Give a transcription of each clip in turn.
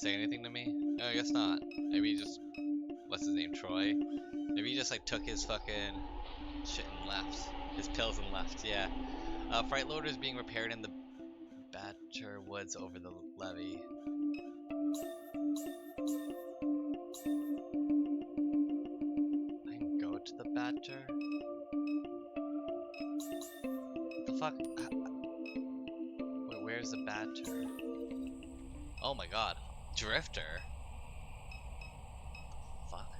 say anything to me? No, I guess not. Maybe he just, what's his name, Troy? Maybe he just like took his fucking shit and left. His pills and left, yeah. Freight loader is being repaired in the Badger Woods over the levee. I can go to the Badger? What the fuck? Wait, where's the Badger? Oh my god. Drifter? Fuck.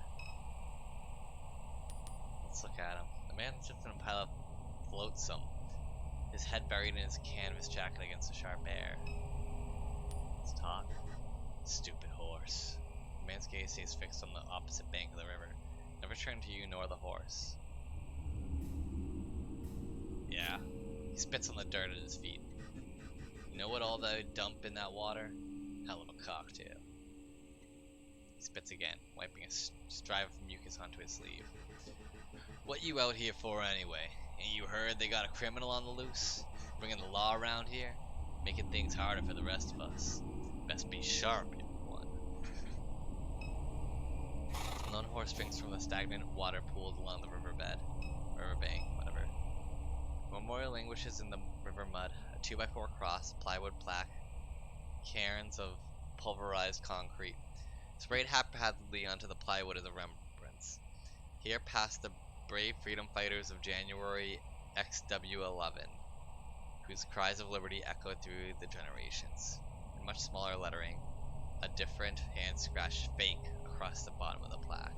Let's look at him. The man sits in a pile of flotsam, his head buried in his canvas jacket against the sharp air. Let's talk. Stupid horse. The man's gaze stays fixed on the opposite bank of the river, never turning to you nor the horse. Yeah, he spits on the dirt at his feet. You know what all that dump in that water? Hell of a cocktail. He spits again, wiping a stripe of mucus onto his sleeve. What you out here for anyway? Ain't you heard they got a criminal on the loose? Bringing the law around here? Making things harder for the rest of us. Best be sharp, everyone. A lone horse drinks from the stagnant water pooled along the riverbank, whatever. The memorial languishes in the river mud, a 2x4 cross, plywood plaque, cairns of pulverized concrete. Sprayed haphazardly onto the plywood is a remembrance. Here passed the brave freedom fighters of January XW11, whose cries of liberty echoed through the generations. In much smaller lettering, a different hand-scratched fake across the bottom of the plaque.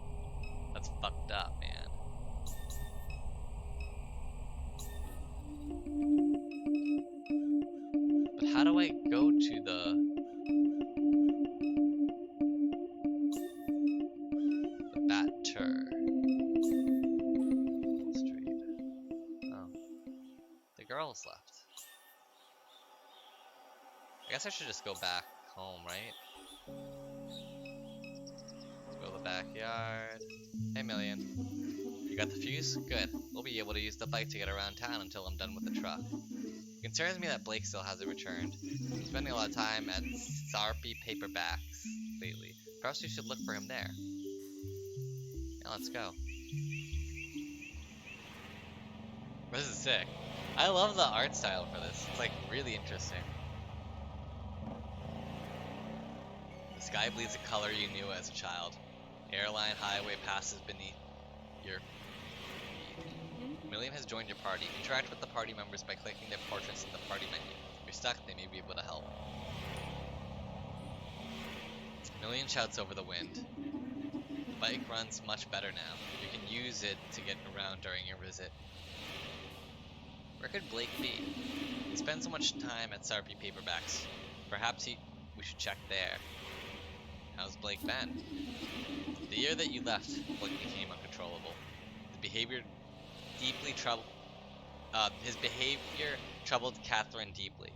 That's fucked up, man. But how do I go to the Batter Street? Oh, the girl's left. I guess I should just go back home, right? Let's go to the backyard. Hey, Million. You got the fuse? Good. We'll be able to use the bike to get around town until I'm done with the truck. It concerns me that Blake still hasn't returned. I'm spending a lot of time at Sarpy Paperbacks lately. Perhaps we should look for him there. Yeah, let's go. This is sick. I love the art style for this. It's like really interesting. The sky bleeds a color you knew as a child. Airline highway passes beneath your feet. Million has joined your party. Interact with the party members by clicking their portraits in the party menu. If you're stuck, they may be able to help. Million shouts over the wind. The bike runs much better now. You can use it to get around during your visit. Where could Blake be? He spends so much time at Sarpy Paperbacks. Perhaps we should check there. How's Blake been? The year that you left, Blake became uncontrollable. His behavior troubled Catherine deeply.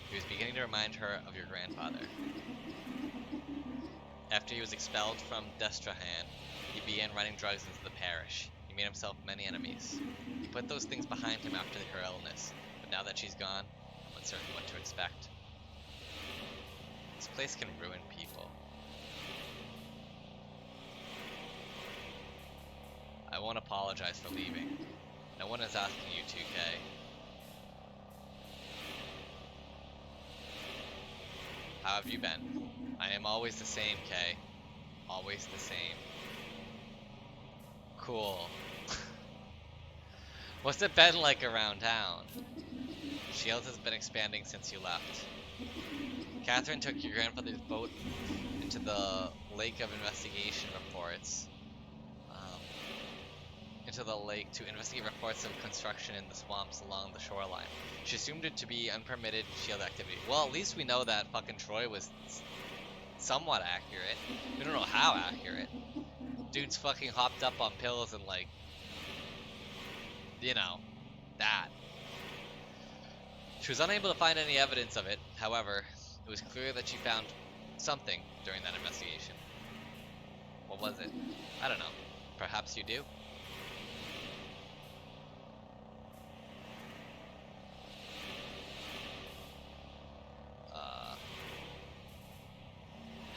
He was beginning to remind her of your grandfather. After he was expelled from Destrahan, he began running drugs into the parish. He made himself many enemies. He put those things behind him after her illness, but now that she's gone, I'm uncertain what to expect. This place can ruin people. I won't apologize for leaving. No one is asking you to, Kay. How have you been? I am always the same, Kay. Always the same. Cool. What's it been like around town? Shields has been expanding since you left. Catherine took your grandfather's boat into the lake of investigation reports. Into the lake to investigate reports of construction in the swamps along the shoreline. She assumed it to be unpermitted shield activity. Well, at least we know that fucking Troy was somewhat accurate. We don't know how accurate. Dude's fucking hopped up on pills and like, you know, that. She was unable to find any evidence of it. However, it was clear that she found something during that investigation. What was it? I don't know. Perhaps you do?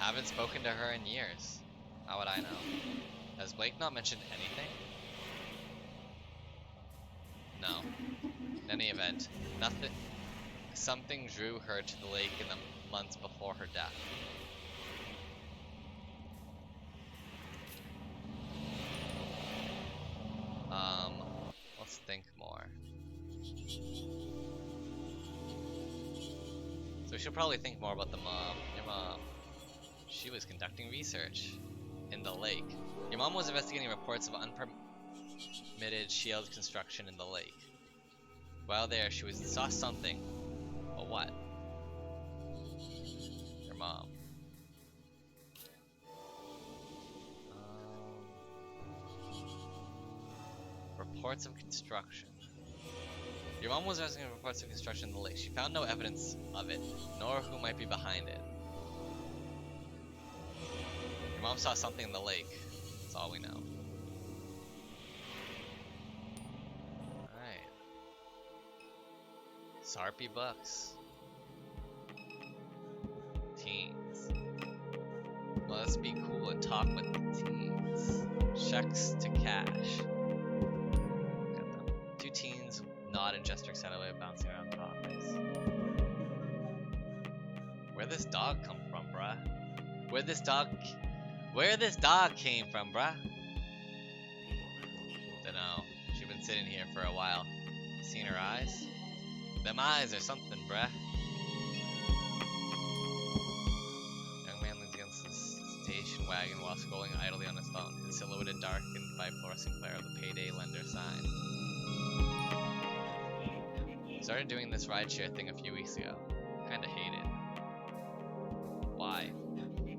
Haven't spoken to her in years. How would I know? Has Blake not mentioned anything? No. In any event, nothing. Something drew her to the lake in the months before her death. Let's think more. So we should probably think more about the mom. Your mom. She was conducting research in the lake. Your mom was investigating reports of unpermitted shield construction in the lake. While there, she saw something. But what? Your mom. Reports of construction. Your mom was investigating reports of construction in the lake. She found no evidence of it, nor who might be behind it. Your mom saw something in the lake. That's all we know. Alright. Sarpy books. Teens. Let's be cool and talk with the teens. Checks to cash. Look at them. Two teens nod and gesture excitedly, bouncing around topics. Where this dog come from, bruh? Where this dog came from, bruh? Dunno. She's been sitting here for a while. Seen her eyes? Them eyes or something, bruh. Young man leans against the station wagon while scrolling idly on his phone, his silhouette darkened by fluorescent glare of the payday lender sign. Started doing this rideshare thing a few weeks ago. Kinda hate it. Why?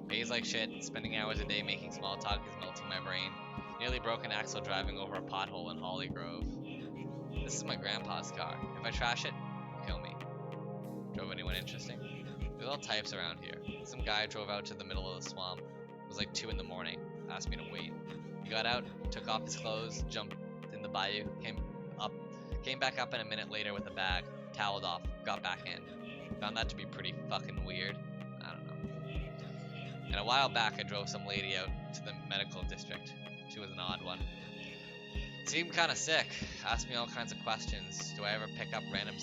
Pays like shit, spending hours a day making small talk is melting my brain. Nearly broken axle driving over a pothole in Holly Grove. This is my grandpa's car. If I trash it, kill me. Drove anyone interesting? There's all types around here. Some guy drove out to the middle of the swamp. It was like 2 in the morning. Asked me to wait. He got out, took off his clothes, jumped in the bayou, came back up in a minute later with a bag, toweled off, got back in. Found that to be pretty fucking weird. I don't know. And a while back I drove some lady out to the medical district. She was an odd one. Seemed kinda sick. Asked me all kinds of questions. Do I ever pick up random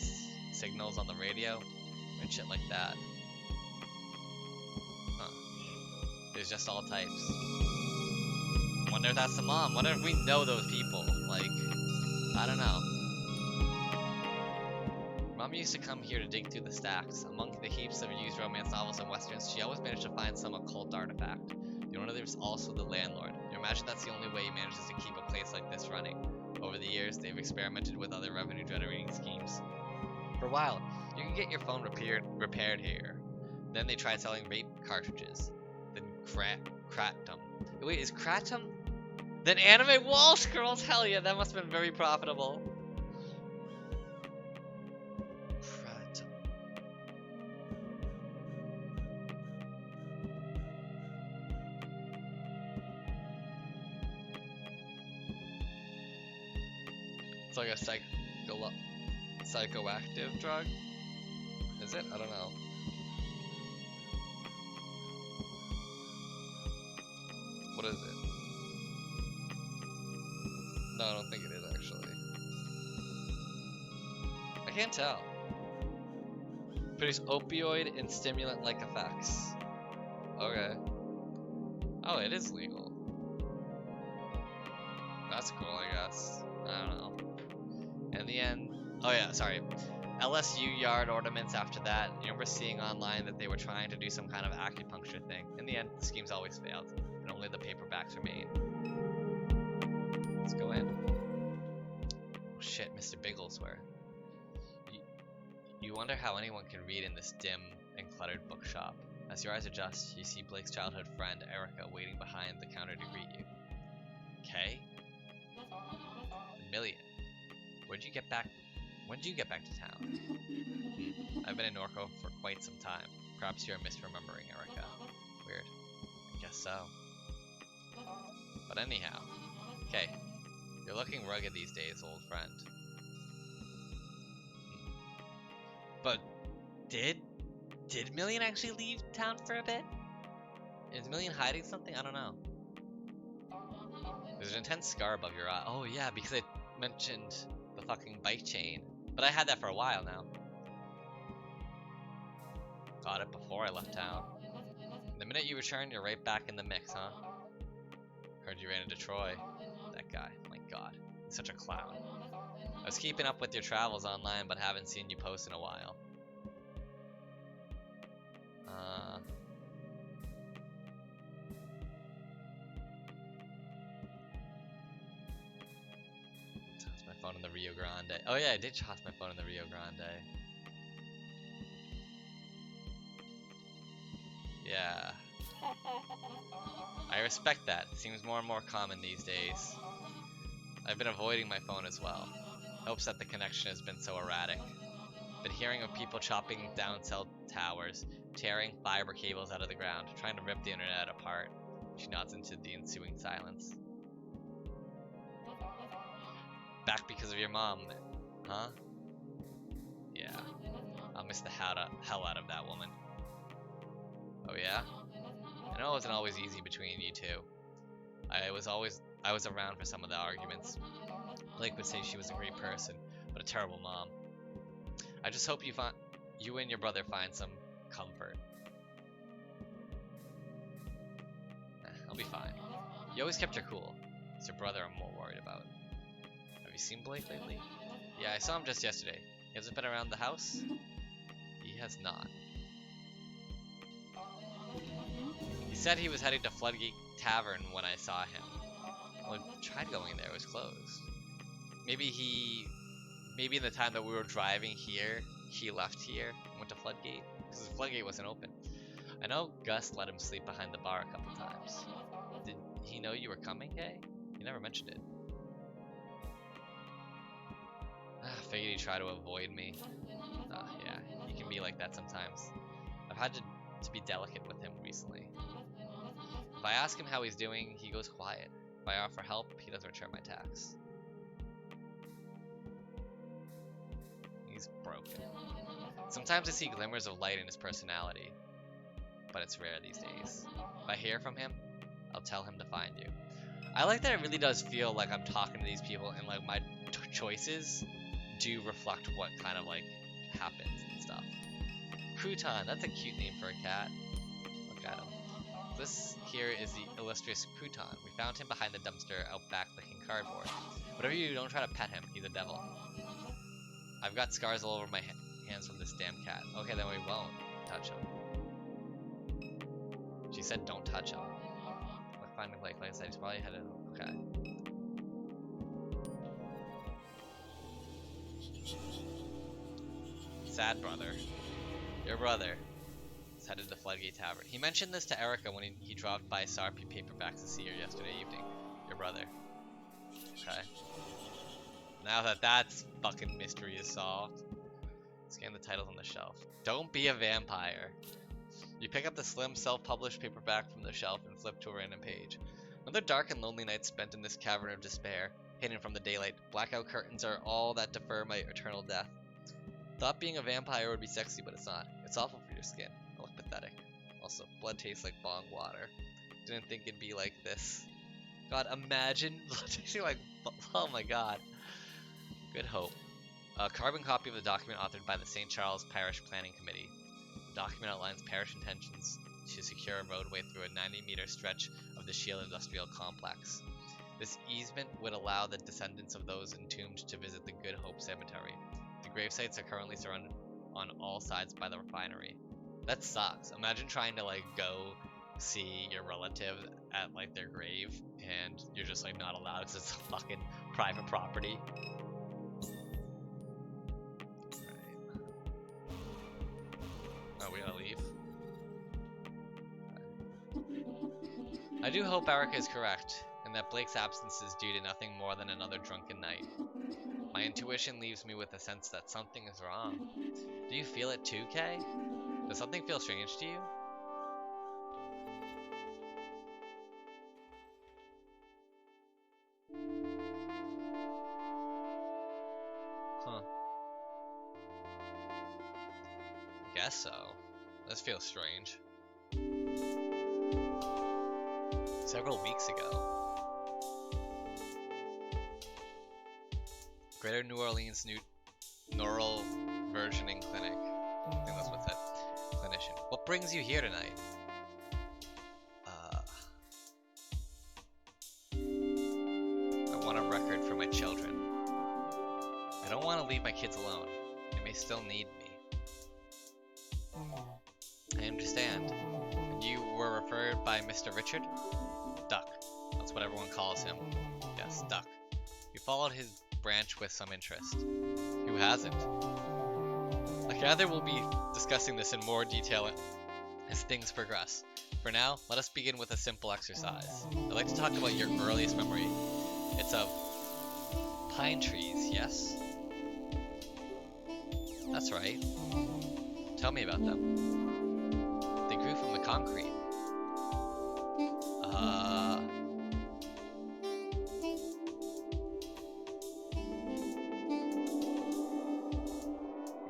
signals on the radio? And shit like that. Huh. There's just all types. Wonder if that's the mom. Wonder if we know those people. Like, I don't know. Mom used to come here to dig through the stacks. Among the heaps of used romance novels and westerns, she always managed to find some occult artifact. The owner there's also the landlord. You imagine that's the only way he manages to keep a place like this running. Over the years, they've experimented with other revenue-generating schemes. For a while, you can get your phone repaired here. Then they tried selling vape cartridges. Then Kratom. Wait, is Kratom? Then anime wall scrolls? Hell yeah, that must have been very profitable. Kratom. It's like a psychoactive drug? Is it? I don't know. What is it? No, I don't think it is actually. I can't tell. Produce opioid and stimulant-like effects. Okay. Oh, it is legal. That's cool, I guess. I don't know. In the end, oh yeah, sorry. LSU yard ornaments after that. You remember seeing online that they were trying to do some kind of acupuncture thing. In the end, the schemes always failed, and only the paperbacks remain. Let's go in. Oh shit, Mr. Bigglesworth. You wonder how anyone can read in this dim and cluttered bookshop. As your eyes adjust, you see Blake's childhood friend, Erica, waiting behind the counter to greet you. Kay? Million. When did you get back to town? I've been in Norco for quite some time. Perhaps you're misremembering Erica. Weird. I guess so. But anyhow. Okay. You're looking rugged these days, old friend. But did Million actually leave town for a bit? Is Million hiding something? I don't know. There's an intense scar above your eye. Oh yeah, because I mentioned the fucking bike chain. But I had that for a while now. Got it before I left town. The minute you return, you're right back in the mix, huh? Heard you ran into Troy. That guy. My god. He's such a clown. I was keeping up with your travels online, but haven't seen you post in a while. Toss my phone in the Rio Grande. Oh yeah, I did toss my phone in the Rio Grande. Yeah. I respect that. It seems more and more common these days. I've been avoiding my phone as well. Hopes that the connection has been so erratic. Been hearing of people chopping down cell towers, tearing fiber cables out of the ground, trying to rip the internet apart. She nods into the ensuing silence. Back because of your mom, huh? Yeah. I'll miss the hell out of that woman. Oh yeah? I know it wasn't always easy between you two. I was around for some of the arguments. Blake would say she was a great person, but a terrible mom. I just hope you and your brother find some comfort. I'll be fine. You always kept your cool. It's your brother I'm more worried about. Have you seen Blake lately? Yeah, I saw him just yesterday. He hasn't been around the house? He has not. He said he was heading to Floodgate Tavern when I saw him. Well, I tried going there, it was closed. Maybe in the time that we were driving here, he left here and went to Floodgate, because the Floodgate wasn't open. I know Gus let him sleep behind the bar a couple times. Did he know you were coming, Kay? He never mentioned it. Figured he'd try to avoid me. Yeah, he can be like that sometimes. I've had to be delicate with him recently. If I ask him how he's doing, he goes quiet. If I offer help, he doesn't return my texts. He's broken. Sometimes I see glimmers of light in his personality, but it's rare these days. If I hear from him, I'll tell him to find you. I like that it really does feel like I'm talking to these people, and like my choices do reflect what kind of like happens and stuff. Crouton, that's a cute name for a cat. Look at him. This here is the illustrious Crouton. We found him behind the dumpster out back licking cardboard. Whatever you do, don't try to pet him. He's a devil. I've got scars all over my hands from this damn cat. Okay, then we won't touch him. She said don't touch him. Like finding like I said, he's probably headed. Okay. Sad brother. Your brother is headed to Floodgate Tavern. He mentioned this to Erica when he dropped by Sarpy Paperbacks to see her yesterday evening. Your brother. Okay. Now that that's fucking mystery is solved. Scan the titles on the shelf. Don't be a vampire. You pick up the slim self-published paperback from the shelf and flip to a random page. Another dark and lonely night spent in this cavern of despair, hidden from the daylight. Blackout curtains are all that defer my eternal death. Thought being a vampire would be sexy, but it's not. It's awful for your skin. I look pathetic. Also, blood tastes like bong water. Didn't think it'd be like this. God, imagine blood tasting like... Oh my god. Good hope. A carbon copy of the document authored by the St. Charles Parish Planning Committee. The document outlines parish intentions to secure a roadway through a 90-meter stretch of the Shield Industrial Complex. This easement would allow the descendants of those entombed to visit the Good Hope Cemetery. The gravesites are currently surrounded on all sides by the refinery. That sucks. Imagine trying to like go see your relative at like their grave and you're just like not allowed because it's fucking private property. Are we gonna leave? I do hope Erica is correct, and that Blake's absence is due to nothing more than another drunken night. My intuition leaves me with a sense that something is wrong. Do you feel it too, Kay? Does something feel strange to you? Huh. I guess so. This feels strange. Several weeks ago. Greater New Orleans Neural Versioning Clinic. I think that's what's it. Clinician. What brings you here tonight? I want a record for my children. I don't want to leave my kids alone. They may still need me. I understand. You were referred by Mr. Richard? Duck. That's what everyone calls him. Yes, Duck. You followed his branch with some interest. Who hasn't? I gather we'll be discussing this in more detail as things progress. For now, let us begin with a simple exercise. I'd like to talk about your earliest memory. It's of pine trees, yes? That's right. Tell me about them. They grew from the concrete.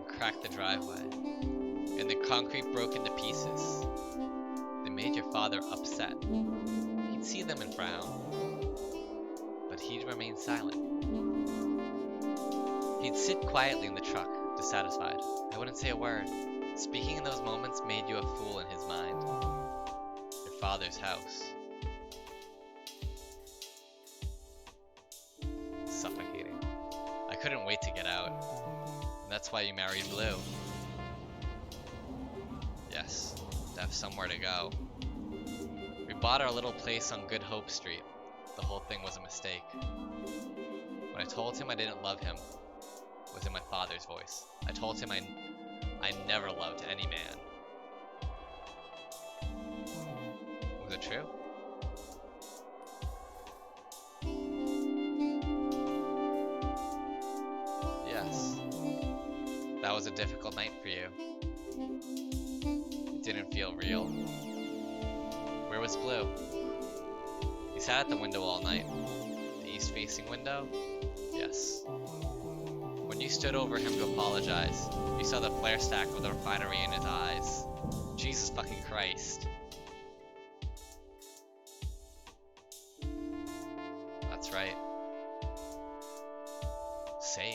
Cracked the driveway, and the concrete broke into pieces. They made your father upset. He'd see them and frown, but he'd remain silent. He'd sit quietly in the truck, dissatisfied. I wouldn't say a word. Speaking in those moments made you a fool in his mind. Your father's house. Suffocating. I couldn't wait to get out. And that's why you married Blue. Yes, to have somewhere to go. We bought our little place on Good Hope Street. The whole thing was a mistake. When I told him I didn't love him, it was in my father's voice. I told him I never loved any man. Was it true? Yes. That was a difficult night for you. It didn't feel real. Where was Blue? He sat at the window all night. The east-facing window? Yes. When you stood over him to apologize, you saw the flare stack with the refinery in his eyes. Jesus fucking Christ. That's right. Save.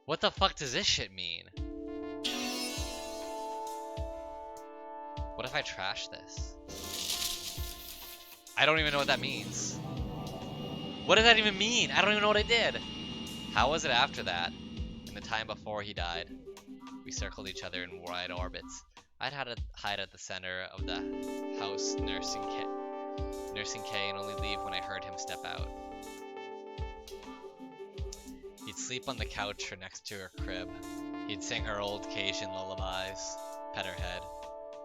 What the fuck does this shit mean? What if I trash this? I don't even know what that means. What does that even mean? I don't even know what I did. How was it after that? In the time before he died, we circled each other in wide orbits. I'd had to hide at the center of the house nursing Kay and only leave when I heard him step out. He'd sleep on the couch or next to her crib. He'd sing her old Cajun lullabies, pet her head,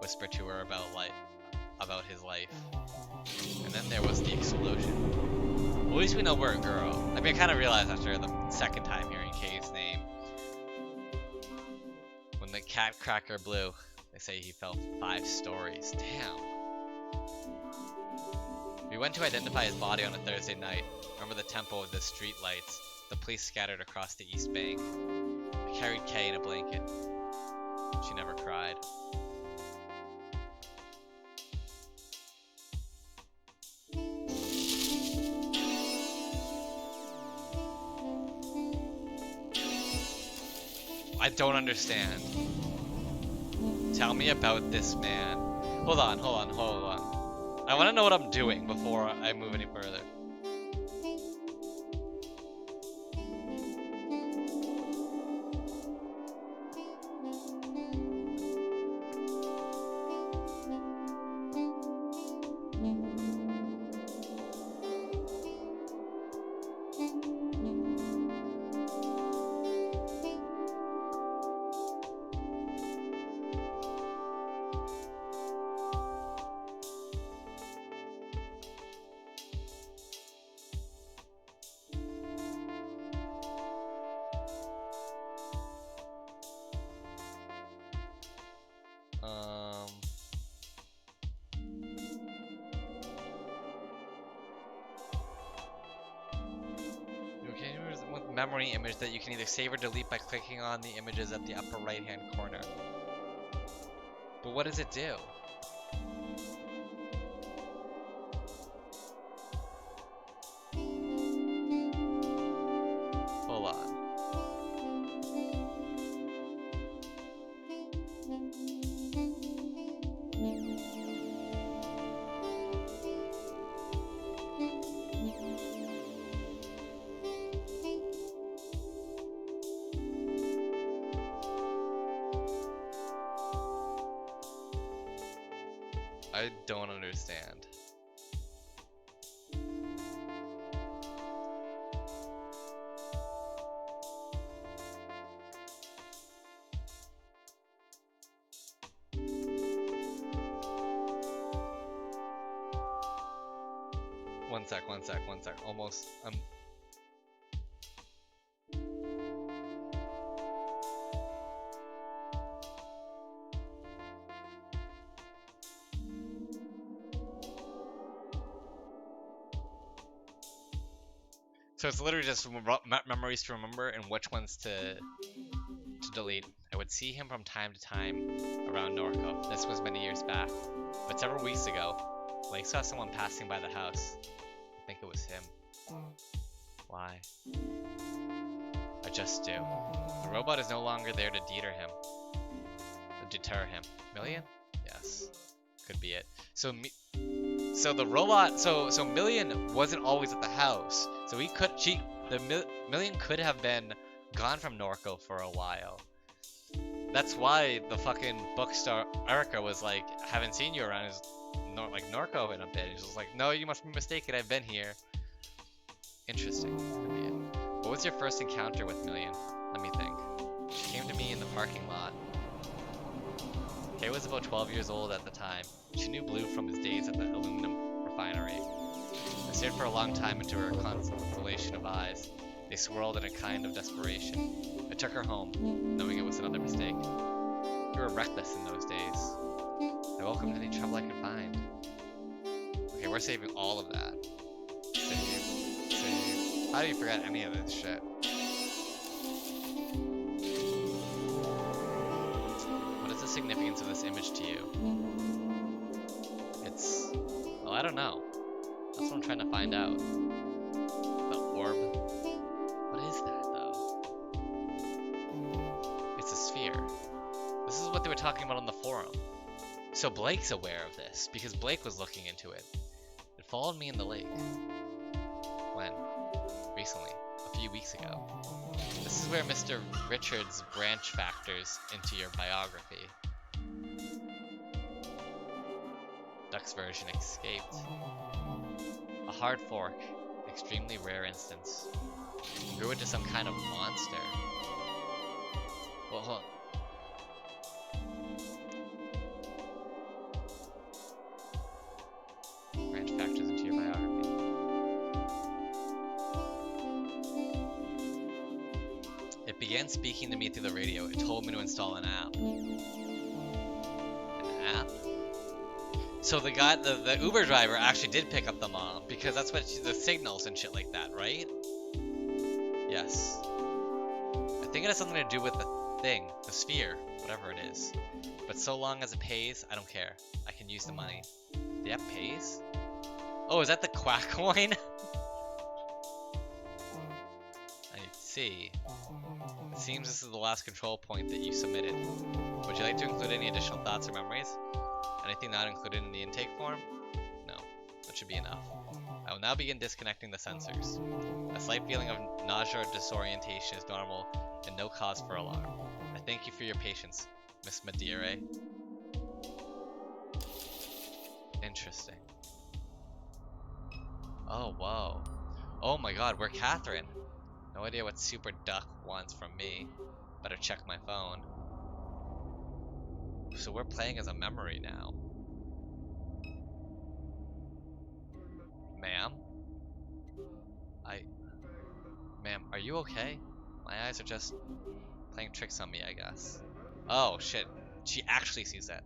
whisper to her about his life. And then there was the explosion. At least we know we're a girl. I mean, I kind of realized after the second time hearing Kay's name. When the cat cracker blew, they say he fell 5 stories. Damn. We went to identify his body on a Thursday night. Remember the tempo of the street lights. The police scattered across the East Bank. I carried Kay in a blanket. She never cried. I don't understand. Tell me about this man. Hold on. I want to know what I'm doing before I move any further. memory image that you can either save or delete by clicking on the images at the upper right hand corner. But what does it do? Hold on. I don't understand. One sec. Almost. So it's literally just memories to remember and which ones to delete. I would see him from time to time around Norco. This was many years back. But several weeks ago, Blake saw someone passing by the house. I think it was him. Why? I just do. The robot is no longer there to deter him. Million? Yes. Could be it. So the robot, so Million wasn't always at the house. So Million could have been gone from Norco for a while. That's why the fucking bookstore Erica was like, haven't seen you around Norco in a bit. She's just like, no, you must be mistaken, I've been here. Interesting. Could be it. What was your first encounter with Million? Let me think. She came to me in the parking lot. Kay was about 12 years old at the time. She knew Blue from his days at the aluminum refinery. I stared for a long time into her constellation of eyes. They swirled in a kind of desperation. I took her home, knowing it was another mistake. You were reckless in those days. I welcomed any trouble I could find. Okay, we're saving all of that. Save. How do you forget any of this shit? What is the significance of this image to you? Well, I don't know. That's what I'm trying to find out. The orb. What is that, though? It's a sphere. This is what they were talking about on the forum. So Blake's aware of this, because Blake was looking into it. It followed me in the lake. When? Recently. A few weeks ago. This is where Mr. Richards branch factors into your biography. Duck's version escaped. A hard fork, extremely rare instance. Grew into some kind of monster. Well, hold on. Branch factors into your biography. It began speaking to me through the radio. It told me to install an app. An app? So the guy, the Uber driver actually did pick up the mom, because that's what the signals and shit like that, right? Yes. I think it has something to do with the thing, the sphere, whatever it is. But so long as it pays, I don't care. I can use the money. The app pays? Oh, is that the quack coin? I see. It seems this is the last control point that you submitted. Would you like to include any additional thoughts or memories? Anything not included in the intake form? No, that should be enough. I will now begin disconnecting the sensors. A slight feeling of nausea or disorientation is normal and no cause for alarm. I thank you for your patience, Miss Madeira. Interesting. Oh, whoa. Oh my god, we're Catherine. No idea what Super Duck wants from me. Better check my phone. So we're playing as a memory now. Ma'am? Ma'am, are you okay? My eyes are just playing tricks on me, I guess. Oh, shit. She actually sees that.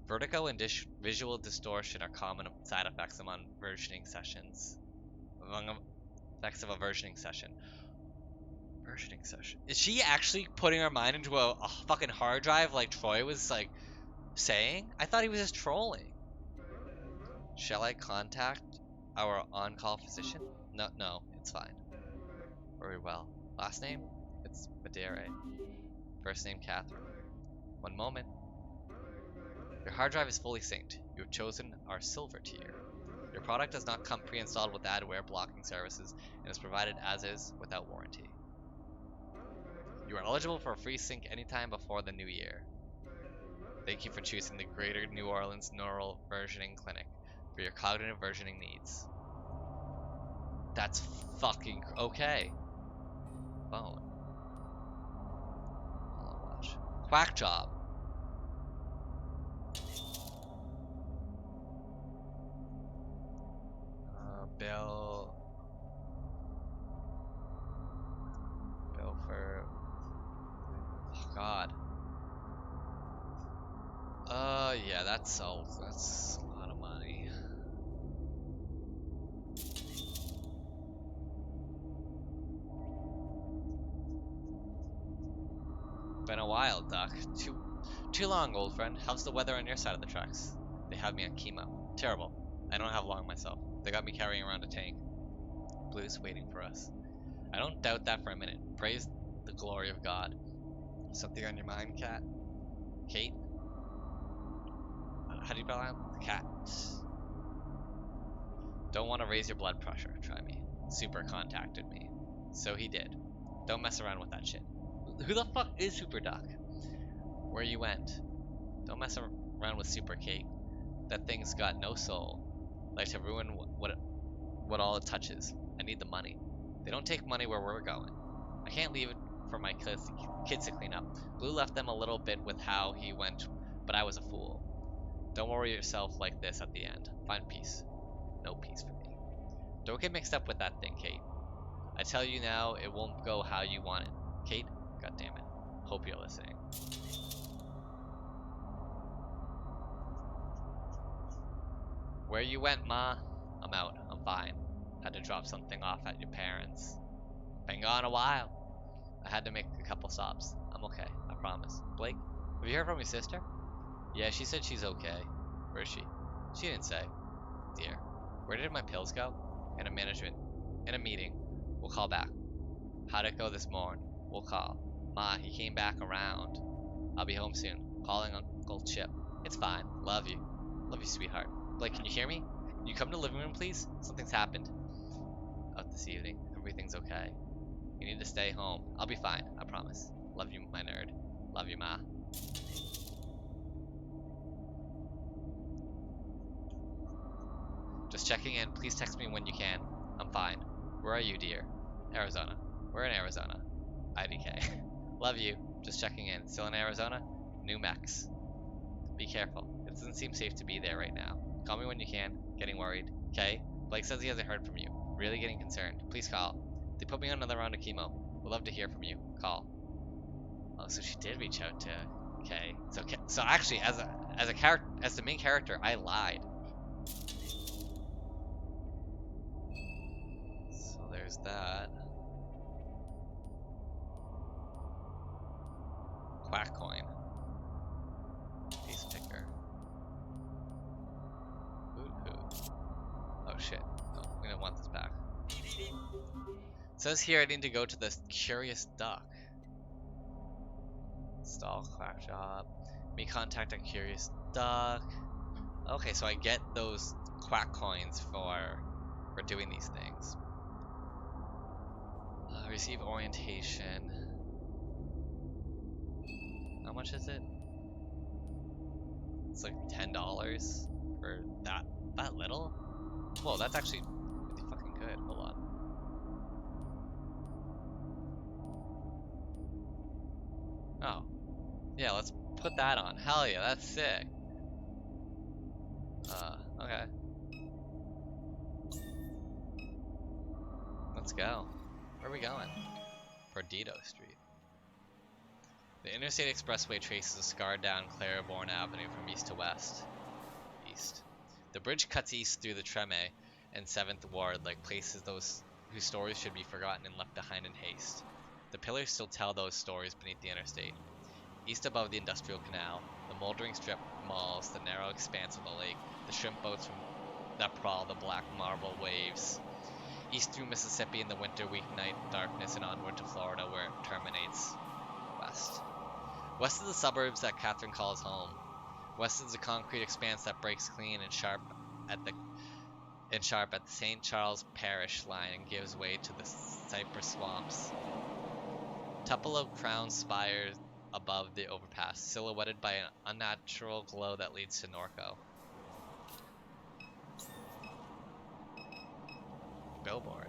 Vertigo and visual distortion are common side effects among versioning sessions. Among effects of a versioning session. Versioning session. Is she actually putting her mind into a fucking hard drive like Troy was like saying? I thought he was just trolling. Shall I contact our on-call physician? No, no, it's fine. Very well. Last name? It's Madeira. First name Catherine. One moment. Your hard drive is fully synced. You have chosen our silver tier. Your product does not come pre-installed with adware blocking services and is provided as is without warranty. You are eligible for a free sync anytime before the new year. Thank you for choosing the Greater New Orleans Neural Versioning Clinic for your cognitive versioning needs. That's fucking okay. Phone. I'll watch. Quack job. Bill for. Oh God. Yeah, that's a lot of money. Been a while, Doc. Too long, old friend. How's the weather on your side of the tracks? They have me on chemo. Terrible. I don't have long myself. They got me carrying around a tank. Blue's waiting for us. I don't doubt that for a minute. Praise the glory of God. Something on your mind, Cat? Kate? How do you spell that? Cat. Don't want to raise your blood pressure. Try me. Super contacted me. So he did. Don't mess around with that shit. Who the fuck is Super Doc? Where you went? Don't mess around with Super Kate. That thing's got no soul. Like to ruin what all it touches. I need the money. They don't take money where we're going. I can't leave it for my kids to clean up. Blue left them a little bit with how he went, but I was a fool. Don't worry yourself like this at the end. Find peace. No peace for me. Don't get mixed up with that thing, Kate. I tell you now, it won't go how you want it. Kate, God damn it. Hope you're listening. Where you went, Ma? I'm out. I'm fine. Had to drop something off at your parents'. Been gone a while. I had to make a couple stops. I'm okay, I promise. Blake, have you heard from your sister? Yeah, she said she's okay. Where is she? She didn't say. Dear. Where did my pills go? In a meeting. We'll call back. How'd it go this morning? We'll call. Ma, he came back around. I'll be home soon. Calling Uncle Chip. It's fine. Love you. Love you, sweetheart. Blake, can you hear me? Can you come to the living room, please? Something's happened. Out this evening. Everything's okay. You need to stay home. I'll be fine. I promise. Love you, my nerd. Love you, Ma. Just checking in. Please text me when you can. I'm fine. Where are you, dear? Arizona. We're in Arizona. IDK. Love you. Just checking in. Still in Arizona? New Mex. Be careful. It doesn't seem safe to be there right now. Call me when you can. Getting worried. Okay? Blake says he hasn't heard from you. Really getting concerned. Please call. They put me on another round of chemo. Would love to hear from you. Call. Oh, so she did reach out to Kay. So actually, as the main character, I lied. So there's that. Quack coin. Piece picker. Oh shit. Oh, we don't want this back. It says here I need to go to the Curious Duck. Install quack job. Me contact a Curious Duck. Okay, so I get those quack coins for doing these things. Receive orientation. How much is it? It's like $10 for that little? Whoa, that's actually really fucking good. Hold on. Oh. Yeah, let's put that on. Hell yeah, that's sick. Okay. Let's go. Where are we going? Perdido Street. The Interstate Expressway traces a scar down Claiborne Avenue from east to west. East. The bridge cuts east through the Treme and 7th Ward like places those whose stories should be forgotten and left behind in haste. The pillars still tell those stories beneath the interstate. East above the industrial canal, the moldering strip malls the narrow expanse of the lake, the shrimp boats that prowl the black marble waves. East through Mississippi in the winter weeknight darkness and onward to Florida where it terminates. West. West of the suburbs that Catherine calls home. West is the concrete expanse that breaks clean and sharp at the St. Charles Parish line and gives way to the cypress swamps. Tupelo crowns spires above the overpass, silhouetted by an unnatural glow that leads to Norco. Billboard.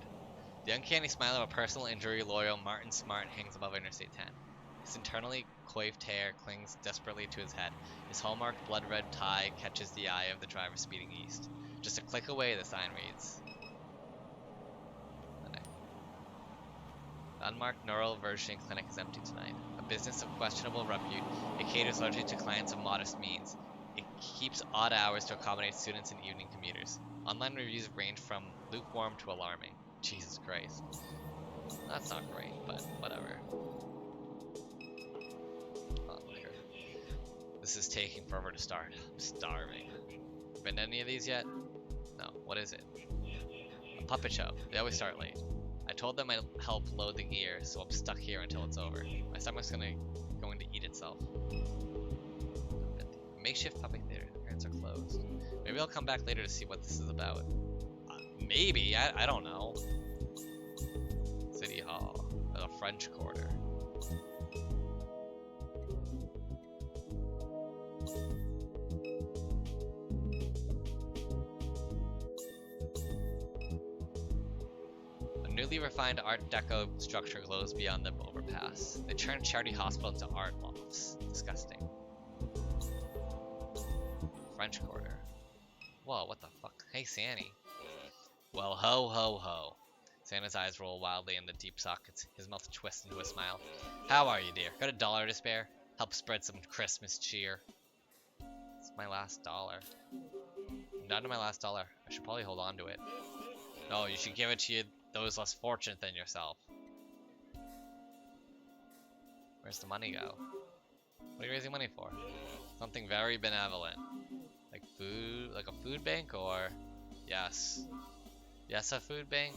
The uncanny smile of a personal injury lawyer Martin Smart hangs above Interstate 10. His internally coiffed hair clings desperately to his head. His hallmarked blood-red tie catches the eye of the driver speeding east. Just a click away, the sign reads. The unmarked neural versioning clinic is empty tonight. A business of questionable repute, it caters largely to clients of modest means. It keeps odd hours to accommodate students and evening commuters. Online reviews range from lukewarm to alarming. Jesus Christ. That's not great, but whatever. Oh, this is taking forever to start. I'm starving. Been to any of these yet? No. What is it? A puppet show. They always start late. I told them I'd help load the gear, so I'm stuck here until it's over. My stomach's going to eat itself. Makeshift puppet theater. The parents are closed. Maybe I'll come back later to see what this is about. Maybe. I don't know. City Hall. The French Quarter. A newly refined Art Deco structure glows beyond the overpass. They turned Charity Hospital into art lofts. Disgusting. French Quarter. Whoa, what the fuck? Hey, Sandy. Well, ho, ho, ho. Santa's eyes roll wildly in the deep sockets. His mouth twists into a smile. How are you, dear? Got $1 to spare? Help spread some Christmas cheer. It's my last dollar. I'm down to my last dollar. I should probably hold on to it. No, you should give it to those less fortunate than yourself. Where's the money go? What are you raising money for? Something very benevolent. Like food, like a food bank, or... Yes. Yes, a food bank?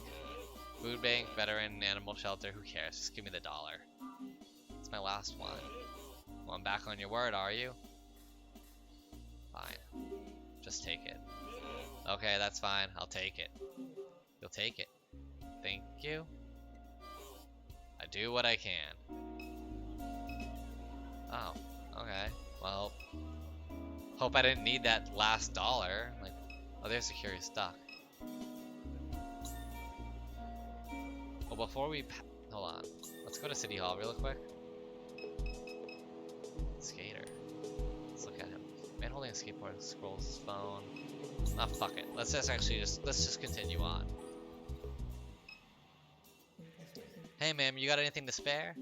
Food bank, veteran, animal shelter, who cares? Just give me the dollar. It's my last one. Well, I'm back on your word, are you? Fine. Just take it. Okay, that's fine. I'll take it. You'll take it. Thank you. I do what I can. Oh, okay. Well, hope I didn't need that last dollar. Like, oh, there's a curious duck. Well, before we... Hold on. Let's go to City Hall real quick. Skater. Let's look at him. Man holding a skateboard scrolls his phone. Ah, fuck it. Let's just continue on. Hey, ma'am, you got anything to spare?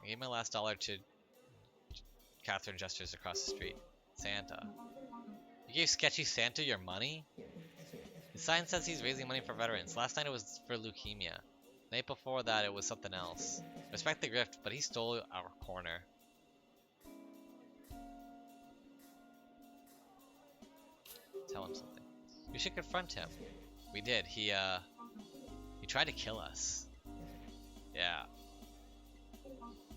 I gave my last dollar to... Catherine gestures across the street. Santa. You gave sketchy Santa your money? The sign says he's raising money for veterans. Last night it was for leukemia. The night before that it was something else. Respect the grift, but he stole our corner. Tell him something. You should confront him. We did. He tried to kill us. Yeah.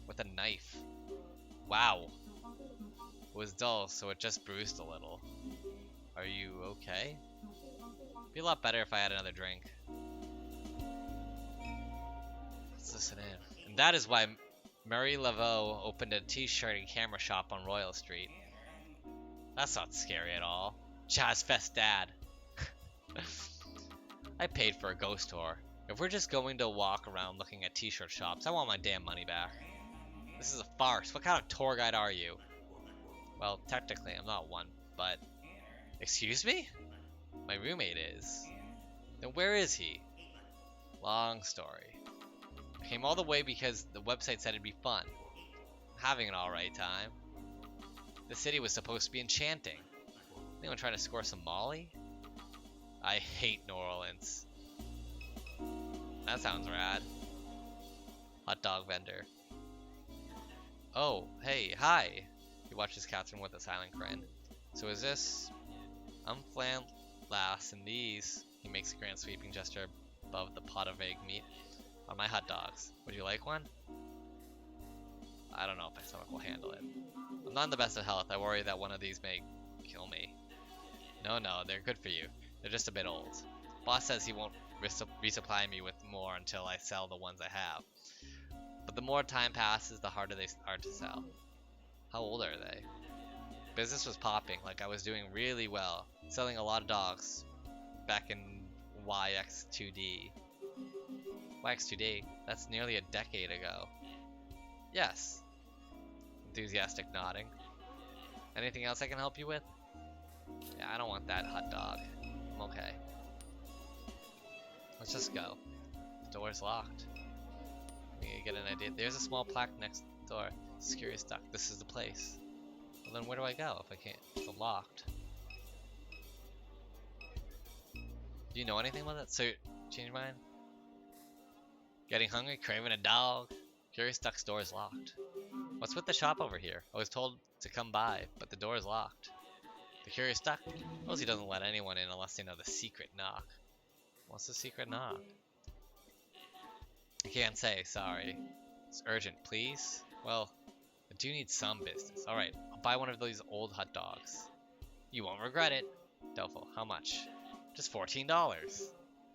With a knife. Wow. It was dull, so it just bruised a little. Are you okay? It'd be a lot better if I had another drink. Let's listen in. And that is why Murray Laveau opened a t-shirt and camera shop on Royal Street. That's not scary at all. Jazz Fest Dad. I paid for a ghost tour. If we're just going to walk around looking at t-shirt shops, I want my damn money back. This is a farce. What kind of tour guide are you? Well, technically I'm not one, but... Excuse me? My roommate is. Then where is he? Long story. I came all the way because the website said it'd be fun. I'm having an alright time. The city was supposed to be enchanting. Anyone trying to score some Molly? I hate New Orleans. That sounds rad. Hot dog vendor. Oh, hey, hi. He watches Catherine with a silent grin. So is this... I'm Flan Lass, and these... He makes a grand sweeping gesture above the pot of egg meat. Are my hot dogs. Would you like one? I don't know if my stomach will handle it. I'm not in the best of health. I worry that one of these may kill me. No, they're good for you. They're just a bit old. Boss says he won't resupply me with more until I sell the ones I have. But the more time passes, the harder they are to sell. How old are they? Business was popping, like I was doing really well, selling a lot of dogs back in YX2D. YX2D? That's nearly a decade ago. Yes. Enthusiastic nodding. Anything else I can help you with? Yeah, I don't want that hot dog. I'm okay. Let's just go. The door's locked. Let me get an idea. There's a small plaque next door. Curious duck. This is the place. Well, then where do I go if I can't? It's locked. Do you know anything about that? So, change your mind? Getting hungry? Craving a dog? Curious duck's door is locked. What's with the shop over here? I was told to come by, but the door is locked. The curious duck? Rosie doesn't let anyone in unless they know the secret knock. What's the secret knock? I can't say, sorry. It's urgent, please? Well, I do need some business. Alright, I'll buy one of these old hot dogs. You won't regret it. Doubtful. How much? Just $14. Is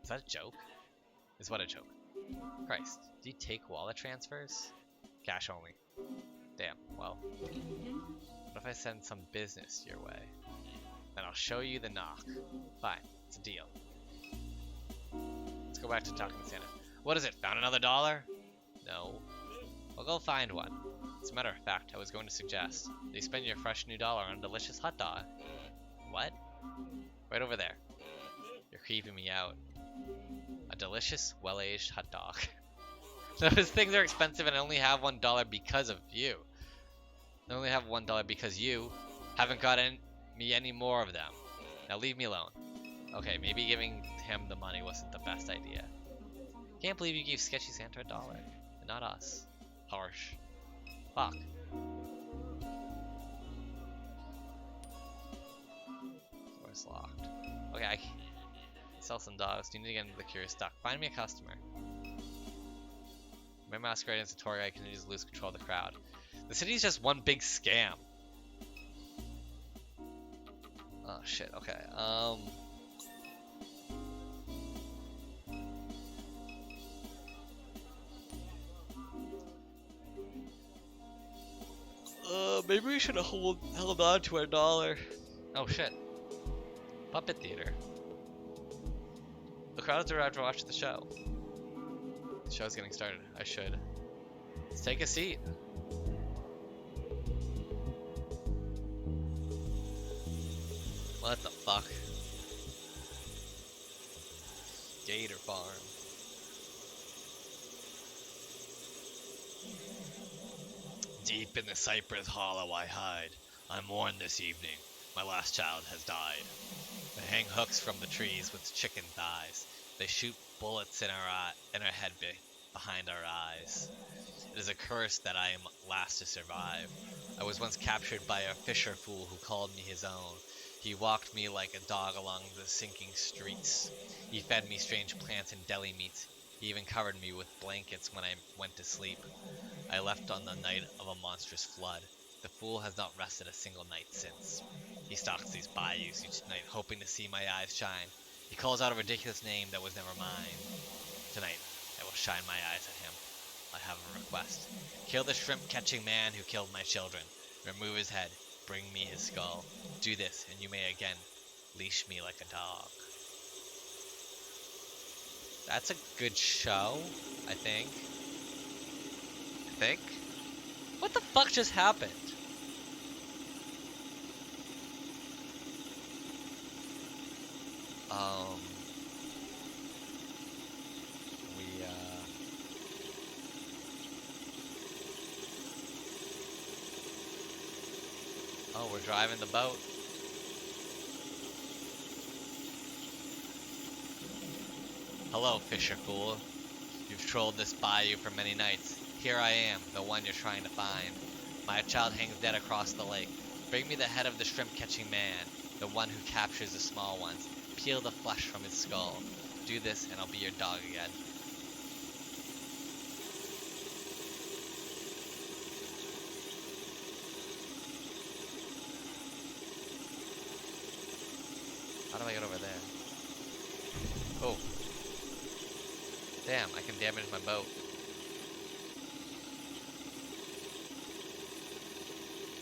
that a joke? Is what a joke? Christ, do you take wallet transfers? Cash only. Damn, well. What if I send some business your way? Then I'll show you the knock. Fine, it's a deal. Let's go back to talking to Santa. What is it? Found another dollar? No. Well, go find one. As a matter of fact, I was going to suggest that you spend your fresh new dollar on a delicious hot dog. What? Right over there. You're creeping me out. A delicious, well-aged hot dog. Those things are expensive and I only have $1 because of you. I only have $1 because you haven't gotten me any more of them. Now leave me alone. Okay, maybe giving him the money wasn't the best idea. Can't believe you gave Sketchy Santa $1 and not us. Harsh. Fuck. Door's locked. Okay, I can sell some dogs. You need to get into the curious duck. Find me a customer. My masquerade as a tour guide can just lose control of the crowd. The city's just one big scam. Oh shit, okay. Maybe we should have held on to our $1. Oh shit. Puppet theater. The crowds arrived to watch the show. The show's getting started. I should. Let's take a seat. What the fuck? Gator farm. Deep in the cypress hollow I hide. I mourn this evening. My last child has died. They hang hooks from the trees with chicken thighs. They shoot bullets in our head behind our eyes. It is a curse that I am last to survive. I was once captured by a fisher fool who called me his own. He walked me like a dog along the sinking streets. He fed me strange plants and deli meats. He even covered me with blankets when I went to sleep. I left on the night of a monstrous flood. The fool has not rested a single night since. He stalks these bayous each night, hoping to see my eyes shine. He calls out a ridiculous name that was never mine. Tonight, I will shine my eyes at him. I have a request. Kill the shrimp-catching man who killed my children. Remove his head. Bring me his skull. Do this, and you may again leash me like a dog. That's a good show, I think. What the fuck just happened? Oh, we're driving the boat. Hello, fisher fool. You've trolled this bayou for many nights. Here I am, the one you're trying to find. My child hangs dead across the lake. Bring me the head of the shrimp-catching man, the one who captures the small ones. Peel the flesh from his skull. Do this, and I'll be your dog again. How do I get over there? Oh. Damn, I can damage my boat.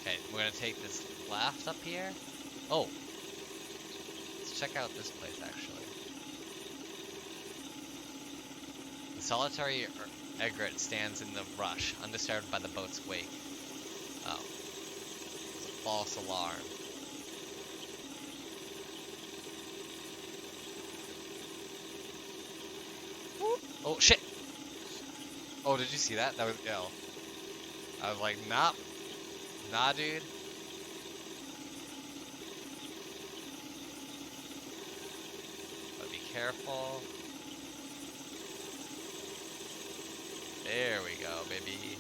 Okay, we're gonna take this left up here. Oh. Let's check out this place, actually. The solitary egret stands in the rush, undisturbed by the boat's wake. Oh. It's a false alarm. Oh, shit! Oh, did you see that? That was ill. I was like, nah. Nah, dude. But be careful. There we go, baby.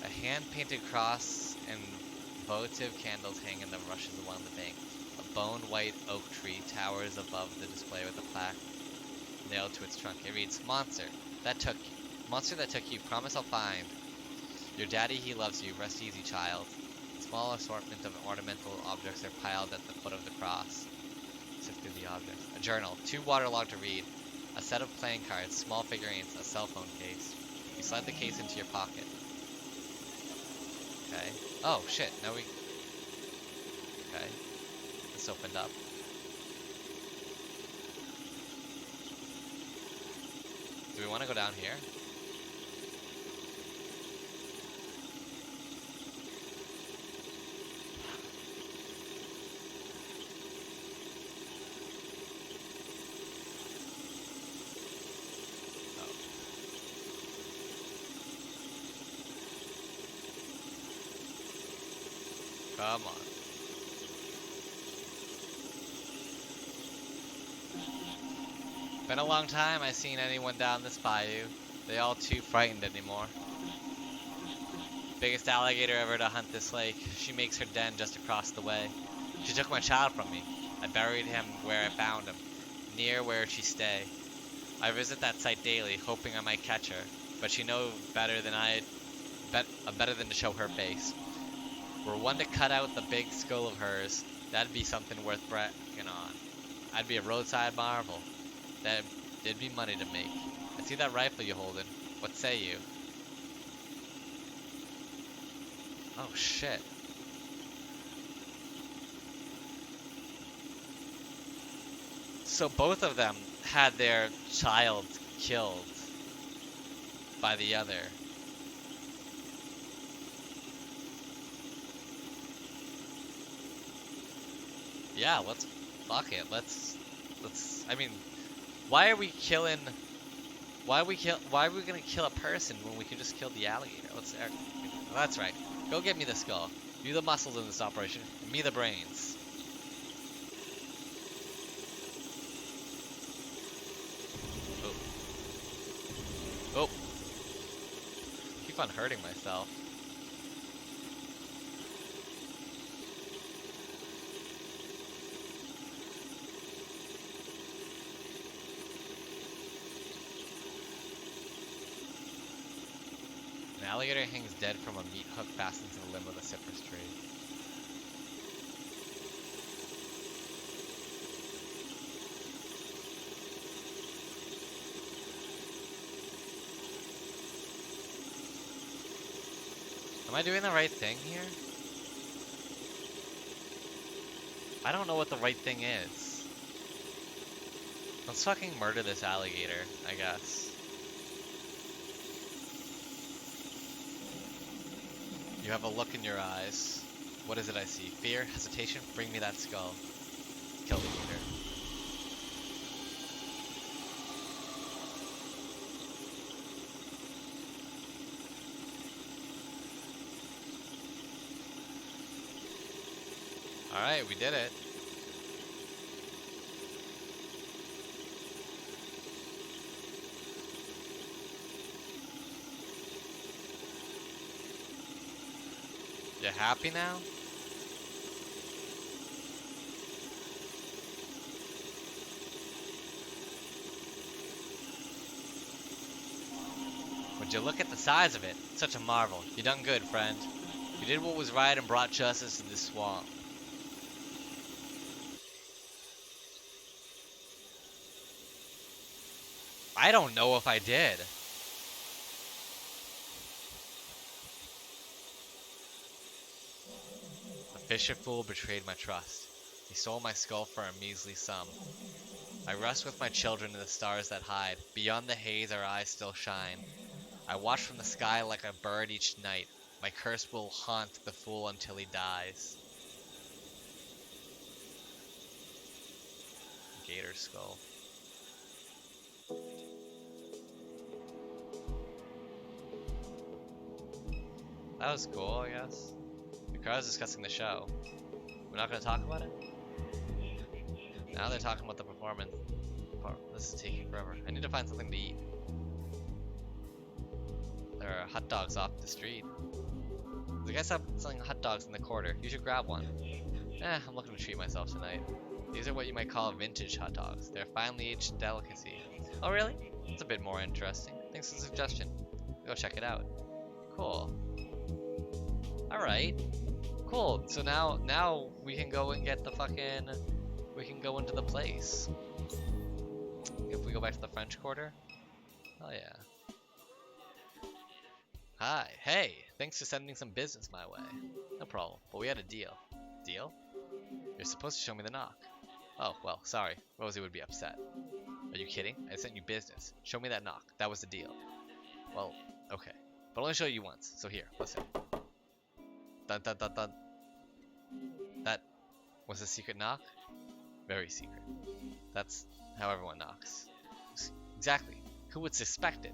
A hand-painted cross and votive candles hang in the rushes along the bank. A bone-white oak tree towers above the display with a plaque nailed to its trunk. It reads, Monster that took you, promise I'll find. Your daddy, he loves you. Rest easy, child. A small assortment of ornamental objects are piled at the foot of the cross. Sift through the objects. A journal, 2 waterlogged to read, a set of playing cards, small figurines, a cell phone case. You slide the case into your pocket. Okay. Oh, shit. Now we... Okay. This opened up. Do we want to go down here? Come on. Been a long time I seen anyone down this bayou. They all too frightened anymore. Biggest alligator ever to hunt this lake. She makes her den just across the way. She took my child from me. I buried him where I found him, near where she stay. I visit that site daily, hoping I might catch her, but she know better than better than to show her face. Were one to cut out the big skull of hers, that'd be something worth bragging on. I'd be a roadside marvel. There'd be money to make. I see that rifle you holding. What say you? Oh shit. So both of them had their child killed by the other. Yeah, let's fuck it. Let's I mean, why are we gonna kill a person when we can just kill the alligator? That's right. Go get me the skull. You the muscles in this operation, and me the brains. Oh. Keep on hurting myself. An alligator hangs dead from a meat hook fastened to the limb of a cypress tree. Am I doing the right thing here? I don't know what the right thing is. Let's fucking murder this alligator, I guess. You have a look in your eyes. What is it I see? Fear? Hesitation? Bring me that skull. Kill the eater. Alright, we did it. You happy now? Would you look at the size of it? Such a marvel. You done good, friend. You did what was right and brought justice to this swamp. I don't know if I did. The fisher fool betrayed my trust. He stole my skull for a measly sum. I rest with my children in the stars that hide. Beyond the haze our eyes still shine. I watch from the sky like a bird each night. My curse will haunt the fool until he dies. Gator skull. That was cool, I guess. The crowd's discussing the show. We're not gonna talk about it? Now they're talking about the performance. This is taking forever. I need to find something to eat. There are hot dogs off the street. The guy's selling hot dogs in the quarter. You should grab one. I'm looking to treat myself tonight. These are what you might call vintage hot dogs. They're a finely aged delicacy. Oh really? It's a bit more interesting. Thanks for the suggestion. Go check it out. Cool. Alright. Cool. So now we can go and get the fucking... We can go into the place. If we go back to the French Quarter. Oh yeah. Hi. Hey. Thanks for sending some business my way. No problem. But we had a deal. Deal? You're supposed to show me the knock. Oh, well, sorry. Rosie would be upset. Are you kidding? I sent you business. Show me that knock. That was the deal. Well, okay. But I'll only show you once. So here, listen. Dun dun dun dun. That was a secret knock? Very secret. That's how everyone knocks. Exactly. Who would suspect it?